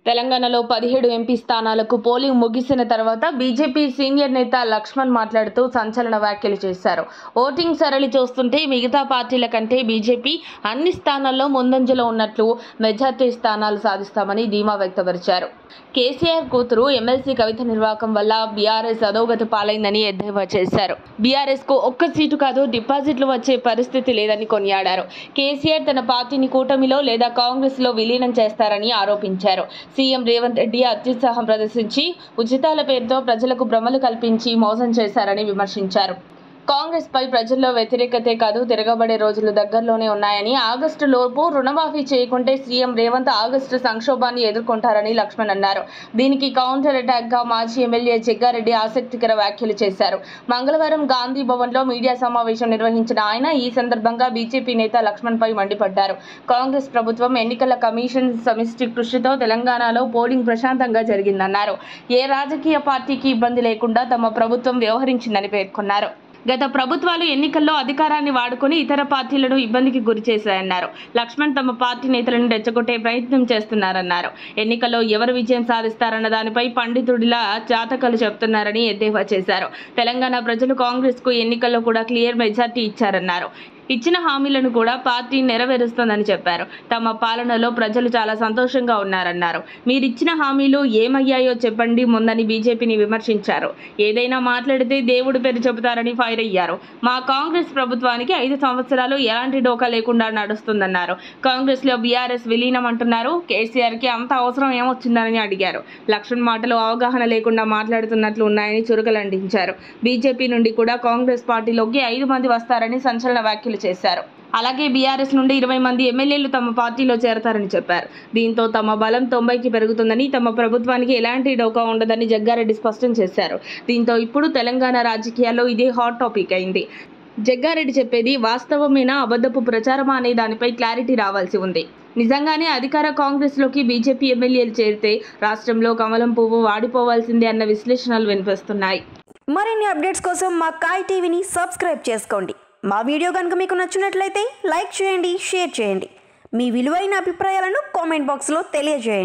తెలంగాణలో 17 ఎంపీ స్థానాలకు పోలింగ్ ముగిసిన తర్వాత బీజేపీ సీనియర్ నేత లక్ష్మణ్ మాట్లాడుతూ సంచలన వ్యాఖ్యలు చేశారు. ఓటింగ్ సరళి చూస్తుంటే మిగతా పార్టీల కంటే బీజేపీ అన్ని స్థానాల్లో ముందంజలో ఉన్నట్లు, మెజార్టీ స్థానాలు సాధిస్తామని ధీమా వ్యక్తపరిచారు. కేసీఆర్ కూతురు ఎమ్మెల్సీ కవిత నిర్వాకం వల్ల బీఆర్ఎస్ అధోగతి పాలైందని ఎద్దేవా చేశారు. బీఆర్ఎస్ కు ఒక్క సీటు కాదు, డిపాజిట్లు వచ్చే పరిస్థితి లేదని కొనియాడారు. కేసీఆర్ తన పార్టీని కూటమిలో లేదా కాంగ్రెస్ లో విలీనం చేస్తారని ఆరోపించారు. సీఎం రేవంత్ రెడ్డి అత్యుత్సాహం ప్రదర్శించి ఉచితాల పేరుతో ప్రజలకు భ్రమలు కల్పించి మోసం చేశారని విమర్శించారు. కాంగ్రెస్ పై ప్రజల్లో వ్యతిరేకతే కాదు, తిరగబడే రోజులు దగ్గరలోనే ఉన్నాయని, ఆగస్టు లోపు రుణమాఫీ చేయకుంటే సీఎం రేవంత్ ఆగస్టు సంక్షోభాన్ని ఎదుర్కొంటారని లక్ష్మణ్ అన్నారు. దీనికి కౌంటర్ అటాక్ గా మాజీ ఎమ్మెల్యే జగ్గారెడ్డి ఆసక్తికర వ్యాఖ్యలు చేశారు. మంగళవారం గాంధీ భవన్ లో మీడియా సమావేశం నిర్వహించిన ఆయన ఈ సందర్భంగా బీజేపీ నేత లక్ష్మణ్ పై మండిపడ్డారు. కాంగ్రెస్ ప్రభుత్వం ఎన్నికల కమిషన్ సమిష్టి కృషితో తెలంగాణలో పోలింగ్ ప్రశాంతంగా జరిగిందన్నారు. ఏ రాజకీయ పార్టీకి ఇబ్బంది లేకుండా తమ ప్రభుత్వం వ్యవహరించిందని పేర్కొన్నారు. గత ప్రభుత్వాలు ఎన్నికల్లో అధికారాన్ని వాడుకొని ఇతర పార్టీలను ఇబ్బందికి గురిచేశాయన్నారు. లక్ష్మణ్ తమ పార్టీ నేతలను రెచ్చగొట్టే ప్రయత్నం చేస్తున్నారన్నారు. ఎన్నికల్లో ఎవరు విజయం సాధిస్తారన్న దానిపై పండితుడిలా జాతకాలు చెప్తున్నారని ఎద్దేవా చేశారు. తెలంగాణ ప్రజలు కాంగ్రెస్ కు ఎన్నికల్లో కూడా క్లియర్ మెజార్టీ ఇచ్చారన్నారు. ఇచ్చిన హామీలను కూడా పార్టీ నెరవేరుస్తోందని చెప్పారు. తమ పాలనలో ప్రజలు చాలా సంతోషంగా ఉన్నారన్నారు. మీరిచ్చిన హామీలు ఏమయ్యాయో చెప్పండి ముందని బీజేపీని విమర్శించారు. ఏదైనా మాట్లాడితే దేవుడి పేరు చెబుతారని ఫైర్ అయ్యారు. మా కాంగ్రెస్ ప్రభుత్వానికి 5 సంవత్సరాలు ఎలాంటి డోకా లేకుండా నడుస్తుందన్నారు. కాంగ్రెస్ లో బీఆర్ఎస్ విలీనం అంటున్నారు. కేసీఆర్ కి అంత అవసరం ఏమొచ్చిందని అడిగారు. లక్ష్మణ్ మాటలు అవగాహన లేకుండా మాట్లాడుతున్నట్లు ఉన్నాయని చురకలంటించారు. బీజేపీ నుండి కూడా కాంగ్రెస్ పార్టీలోకి 5 మంది వస్తారని సంచలన వ్యాఖ్యలు చేశారు. అలాగే బీఆర్ఎస్ నుండి 20 మంది ఎమ్మెల్యేలు తమ పార్టీలో చేరతారని చెప్పారు. దీంతో తమ బలం 90కి పెరుగుతుందని, తమ ప్రభుత్వానికి ఎలాంటి డోకా ఉండదని జగ్గారెడ్డి స్పష్టం చేశారు. దీంతో ఇప్పుడు తెలంగాణ రాజకీయాల్లో ఇదే హాట్ టాపిక్ అయింది. జగ్గారెడ్డి చెప్పేది వాస్తవమేనా, అబద్ధపు ప్రచారమా అనే దానిపై క్లారిటీ రావాల్సి ఉంది. నిజంగానే అధికార కాంగ్రెస్లోకి బీజేపీ ఎమ్మెల్యేలు చేరితే రాష్ట్రంలో కమలం పువ్వు వాడిపోవాల్సిందే అన్న విశ్లేషణలు వినిపిస్తున్నాయి. మరిన్ని అప్డేట్స్ కోసం మా కాయ్ టీవీని సబ్స్క్రైబ్ చేసుకోండి. మా వీడియో కనుక మీకు నచ్చినట్లయితే లైక్ చేయండి, షేర్ చేయండి. మీ విలువైన అభిప్రాయాలను కామెంట్ బాక్స్లో తెలియజేయండి.